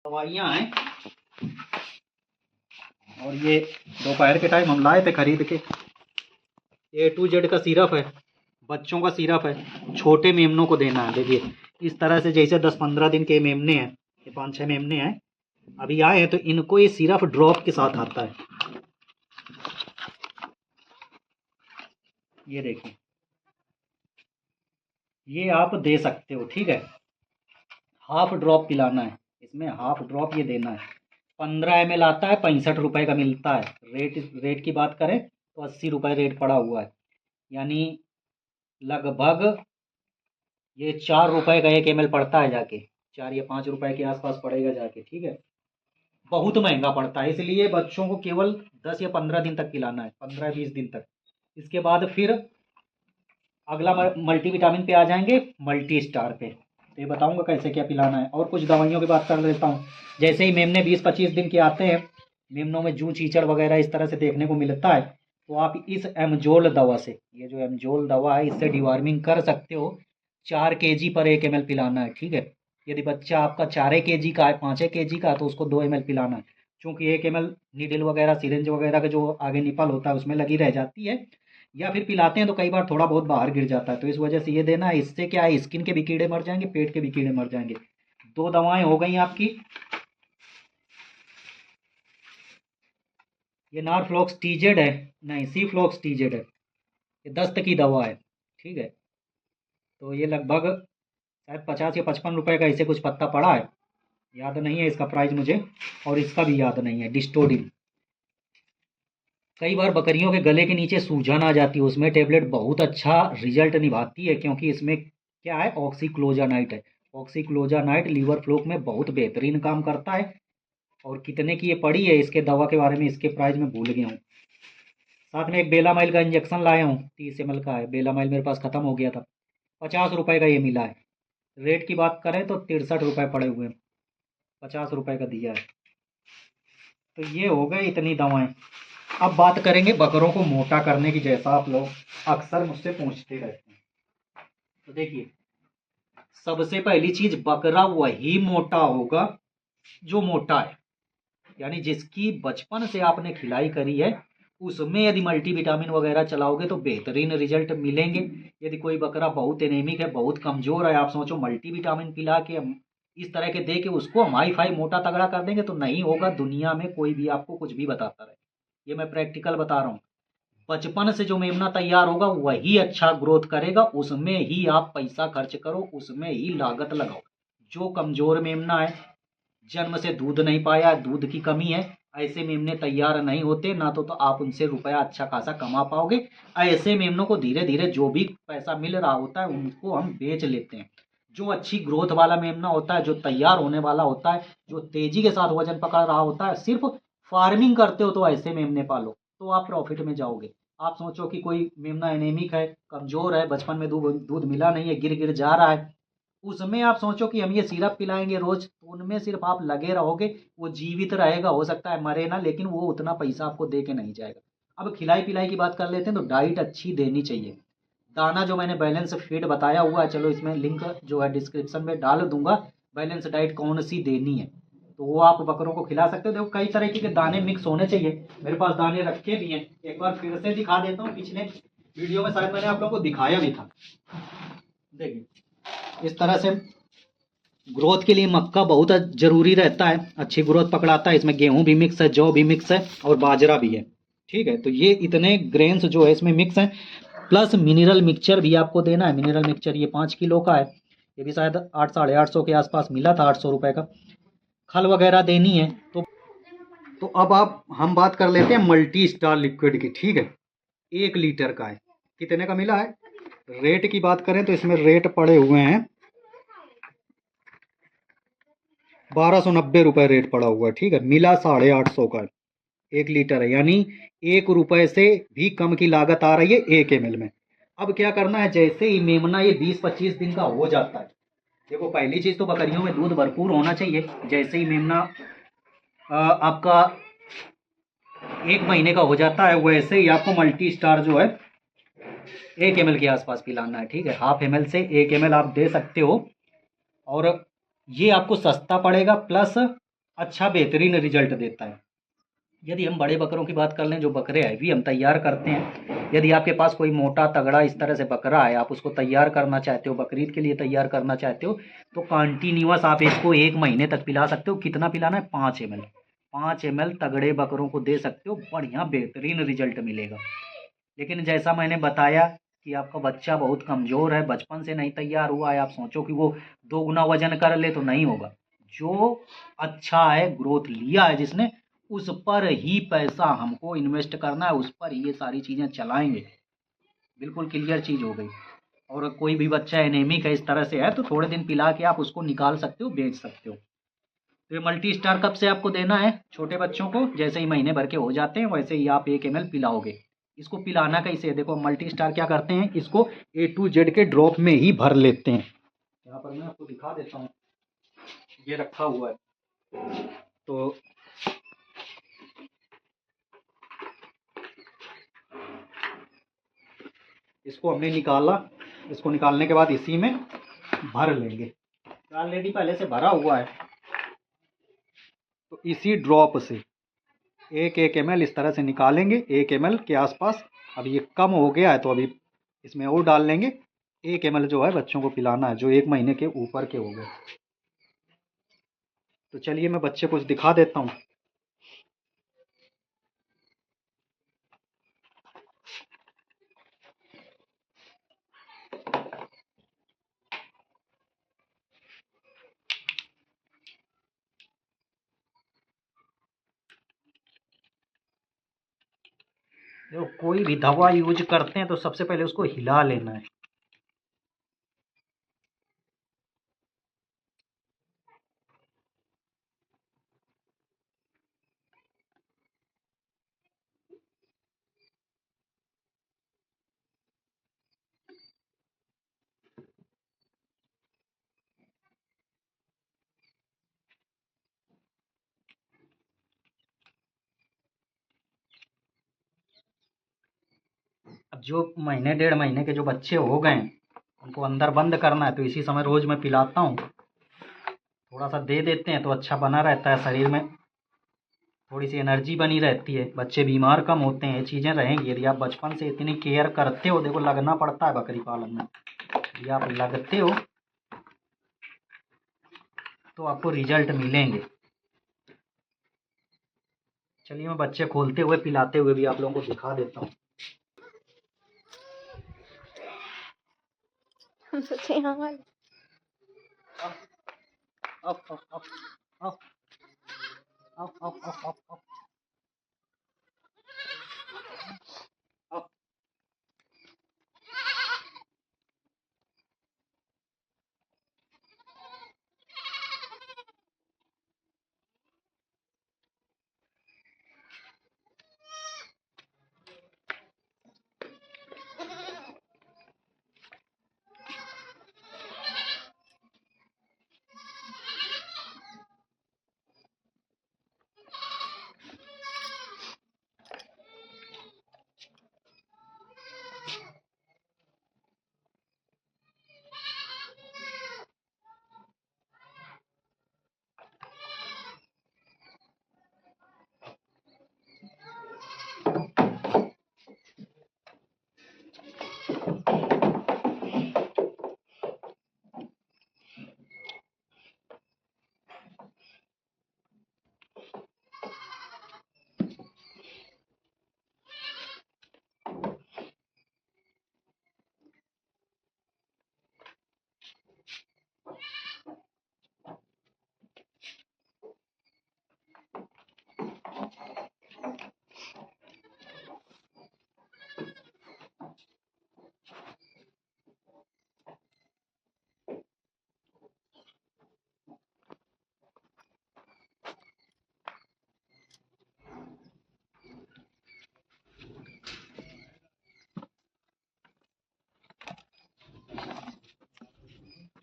दवाइयाँ हैं और ये दोपहर के टाइम हम लाए थे खरीद के। A to Z का सिरप है, बच्चों का सिरप है, छोटे मेमनों को देना है। देखिए इस तरह से, जैसे 10-15 दिन के मेमने हैं, ये 5-6 मेमने हैं अभी आए हैं, तो इनको ये सिरप ड्रॉप के साथ आता है। ये देखिए, ये आप दे सकते हो, ठीक है। हाफ ड्रॉप पिलाना है इसमें, हाफ ड्रॉप ये देना है। 15 ml आता है, 65 रुपये का मिलता है। रेट की बात करें तो 80 रुपये रेट पड़ा हुआ है, यानी लगभग ये 4 रुपये का 1 ml पड़ता है जाके, 4 या 5 रुपये के आसपास पड़ेगा जाके, ठीक है। बहुत महंगा पड़ता है, इसलिए बच्चों को केवल 10 या 15 दिन तक पिलाना है, 15-20 दिन तक। इसके बाद फिर अगला मल्टीविटामिन पे आ जाएंगे, मल्टी स्टार पे। तो ये बताऊंगा कैसे क्या पिलाना है। और कुछ दवाइयों की बात कर लेता हूँ। जैसे ही मेमने 20-25 दिन के आते हैं, मेमनों में जूं चीचड़ वगैरह इस तरह से देखने को मिलता है, तो आप इस एमजोल दवा से, ये जो एमजोल दवा है, इससे डिवार्मिंग कर सकते हो। 4 kg पर 1 ml पिलाना है, ठीक है। यदि बच्चा आपका 4 kg का है, 5 kg का, तो उसको 2 ml पिलाना है। चूँकि 1 ml नीडल वगैरह, सिरिंज वगैरह का जो आगे निपल होता है उसमें लगी रह जाती है, या फिर पिलाते हैं तो कई बार थोड़ा बहुत बाहर गिर जाता है, तो इस वजह से ये देना है। इससे क्या है, स्किन के भी कीड़े मर जाएंगे, पेट के भी कीड़े मर जाएंगे। 2 दवाएं हो गई आपकी। ये नारफ्लॉक्स TZ है, नहीं C-Flox-TZ है, ये दस्त की दवा है, ठीक है। तो ये लगभग शायद 50 या 55 रुपये का इसे कुछ पत्ता पड़ा है, याद नहीं है इसका प्राइस मुझे, और इसका भी याद नहीं है। डिस्टोडिन, कई बार बकरियों के गले के नीचे सूजन आ जाती है, उसमें टेबलेट बहुत अच्छा रिजल्ट निभाती है, क्योंकि इसमें क्या है, ऑक्सीक्लोजानाइट है। ऑक्सीक्लोजानाइट लीवर फ्लो में बहुत बेहतरीन काम करता है। और कितने की ये पड़ी है, इसके दवा के बारे में, इसके प्राइस में भूल गया हूँ। साथ में एक बेलामाइल का इंजेक्शन लाया हूँ, 30 ml का है। बेलामाइल मेरे पास ख़त्म हो गया था, 50 रुपये का ये मिला है। रेट की बात करें तो 63 रुपये पड़े हुए हैं, 50 रुपये का दिया है। तो ये हो गए इतनी दवाएं। अब बात करेंगे बकरों को मोटा करने की, जैसा आप लोग अक्सर मुझसे पूछते रहते हैं। तो देखिए, सबसे पहली चीज, बकरा वही मोटा होगा जो मोटा है, यानी जिसकी बचपन से आपने खिलाई करी है, उसमें यदि मल्टीविटामिन वगैरह चलाओगे तो बेहतरीन रिजल्ट मिलेंगे। यदि कोई बकरा बहुत एनेमिक है, बहुत कमजोर है, आप सोचो मल्टीविटामिन पिला के इस तरह के दे के उसको हम हाई फाई मोटा तगड़ा कर देंगे, तो नहीं होगा। दुनिया में कोई भी आपको कुछ भी बताता रहे, ये मैं प्रैक्टिकल बता रहा हूँ। बचपन से जो मेमना तैयार होगा वही अच्छा ग्रोथ करेगा, उसमें ही आप पैसा खर्च करो, उसमें ही लागत लगाओ। जो कमजोर मेमना है, जन्म से दूध नहीं पाया, दूध की कमी है, ऐसे मेमने तैयार नहीं होते ना, तो आप उनसे रुपया अच्छा खासा कमा पाओगे। ऐसे मेमनों को धीरे धीरे जो भी पैसा मिल रहा होता है उनको हम बेच लेते हैं। जो अच्छी ग्रोथ वाला मेमना होता है, जो तैयार होने वाला होता है, जो तेजी के साथ वजन पकड़ रहा होता है, सिर्फ फार्मिंग करते हो तो ऐसे मेमने पालो, तो आप प्रॉफिट में जाओगे। आप सोचो कि कोई मेमना एनेमिक है, कमजोर है, बचपन में दूध दूध मिला नहीं है, गिर गिर जा रहा है, उसमें आप सोचो कि हम ये सिरप पिलाएंगे रोज, तो उनमें सिर्फ आप लगे रहोगे, वो जीवित रहेगा, हो सकता है मरे ना, लेकिन वो उतना पैसा आपको दे के नहीं जाएगा। अब खिलाई पिलाई की बात कर लेते हैं, तो डाइट अच्छी देनी चाहिए। दाना जो मैंने बैलेंस फीड बताया हुआ है, चलो इसमें लिंक जो है डिस्क्रिप्शन में डाल दूंगा, बैलेंस डाइट कौन सी देनी है, तो वो आप बकरों को खिला सकते हो। देखो कई तरह के दाने मिक्स होने चाहिए, मेरे पास दाने रखे भी हैं, एक बार फिर से दिखा देता हूँ। पिछले वीडियो में शायद मैंने आप लोगों को दिखाया भी था। देखिए इस तरह से ग्रोथ के लिए मक्का बहुत जरूरी रहता है, अच्छी ग्रोथ पकड़ाता है। इसमें गेहूं भी मिक्स है, जौ भी मिक्स है, और बाजरा भी है, ठीक है। तो ये इतने ग्रेन्स जो है इसमें मिक्स हैं, प्लस मिनरल मिक्सचर भी आपको देना है। मिनरल मिक्सचर ये 5 किलो का है, ये भी शायद 800-850 के आसपास मिला था, 800 रुपये का। खल वगैरह देनी है। तो अब आप हम बात कर लेते हैं मल्टी स्टार लिक्विड की, ठीक है। 1 लीटर का है, कितने का मिला है। रेट की बात करें तो इसमें रेट पड़े हुए हैं 1290 रुपये रेट पड़ा हुआ है, ठीक है। मिला 850 का है, 1 लीटर है, यानी 1 रुपये से भी कम की लागत आ रही है 1 ml में। अब क्या करना है, जैसे ही मेमना ये 20-25 दिन का हो जाता है, देखो पहली चीज तो बकरियों में दूध भरपूर होना चाहिए। जैसे ही मेमना आपका 1 महीने का हो जाता है, वैसे ही आपको मल्टी स्टार जो है 1 ml के आसपास पिलाना है, ठीक है। ½ ml से 1 ml आप दे सकते हो, और ये आपको सस्ता पड़ेगा, प्लस अच्छा बेहतरीन रिजल्ट देता है। यदि हम बड़े बकरों की बात कर लें, जो बकरे हैवी हम तैयार करते हैं, यदि आपके पास कोई मोटा तगड़ा इस तरह से बकरा है, आप उसको तैयार करना चाहते हो, बकरीद के लिए तैयार करना चाहते हो, तो कंटिन्यूअस आप इसको 1 महीने तक पिला सकते हो। कितना पिलाना है? 5 ml। 5 ml तगड़े बकरों को दे सकते हो, बढ़िया बेहतरीन रिजल्ट मिलेगा। लेकिन जैसा मैंने बताया कि आपका बच्चा बहुत कमज़ोर है, बचपन से नहीं तैयार हुआ है, आप सोचो कि वो 2 गुना वजन कर ले तो नहीं होगा। जो अच्छा है, ग्रोथ लिया है जिसने, उस पर ही पैसा हमको इन्वेस्ट करना है, उस पर ये सारी चीज़ें चलाएंगे। बिल्कुल क्लियर चीज़ हो गई। और कोई भी बच्चा एनेमिक है, इस तरह से है, तो थोड़े दिन पिला के आप उसको निकाल सकते हो, बेच सकते हो। तो ये मल्टी स्टार कब से आपको देना है? छोटे बच्चों को जैसे ही महीने भर के हो जाते हैं वैसे ही आप 1 ml पिलाओगे। इसको पिलाना कैसे है? देखो मल्टी स्टार क्या करते हैं, इसको A to Z के ड्रॉप में ही भर लेते हैं। यहाँ पर मैं आपको दिखा देता हूँ, ये रखा हुआ है। तो इसको हमने निकाला, इसको निकालने के बाद इसी में भर लेंगे। ऑलरेडी पहले से भरा हुआ है, तो इसी ड्रॉप से 1 ml इस तरह से निकालेंगे, 1 ml के आसपास। अब ये कम हो गया है तो अभी इसमें और डाल लेंगे। 1 ml जो है बच्चों को पिलाना है, जो 1 महीने के ऊपर के हो गए। तो चलिए मैं बच्चे कुछ दिखा देता हूँ। देखो कोई भी दवा यूज करते हैं तो सबसे पहले उसको हिला लेना है। अब जो महीने 1.5 महीने के जो बच्चे हो गए हैं उनको अंदर बंद करना है, तो इसी समय रोज़ मैं पिलाता हूँ। थोड़ा सा दे देते हैं तो अच्छा बना रहता है, शरीर में थोड़ी सी एनर्जी बनी रहती है, बच्चे बीमार कम होते हैं। ये चीज़ें रहेंगी यदि आप बचपन से इतनी केयर करते हो। देखो लगना पड़ता है बकरी पालन में, यदि आप लगते हो तो आपको रिजल्ट मिलेंगे। चलिए मैं बच्चे खोलते हुए पिलाते हुए भी आप लोगों को दिखा देता हूँ। हम सोचे यहाँ वाले of of of of of of of of of of.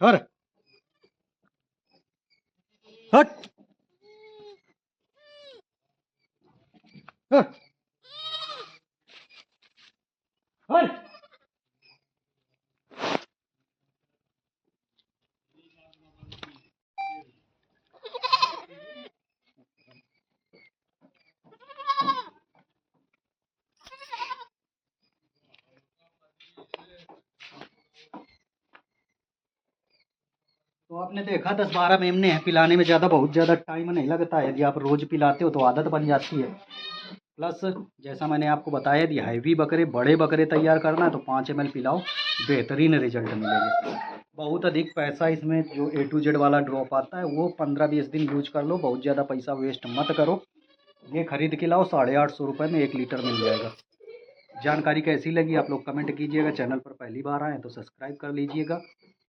हट हट हट हट। तो आपने देखा 10-12 मेमने हैं, पिलाने में बहुत ज़्यादा टाइम नहीं लगता है। यदि आप रोज़ पिलाते हो तो आदत बन जाती है। प्लस जैसा मैंने आपको बताया, यदि हैवी बकरे, बड़े बकरे तैयार करना है तो 5 ml पिलाओ, बेहतरीन रिजल्ट मिलेंगे। बहुत अधिक पैसा इसमें जो A to Z वाला ड्रॉप आता है वो 15-20 दिन यूज कर लो, बहुत ज़्यादा पैसा वेस्ट मत करो। ये खरीद के लाओ, 850 रुपये में 1 लीटर मिल जाएगा। जानकारी कैसी लगी आप लोग कमेंट कीजिएगा। चैनल पर पहली बार आए तो सब्सक्राइब कर लीजिएगा।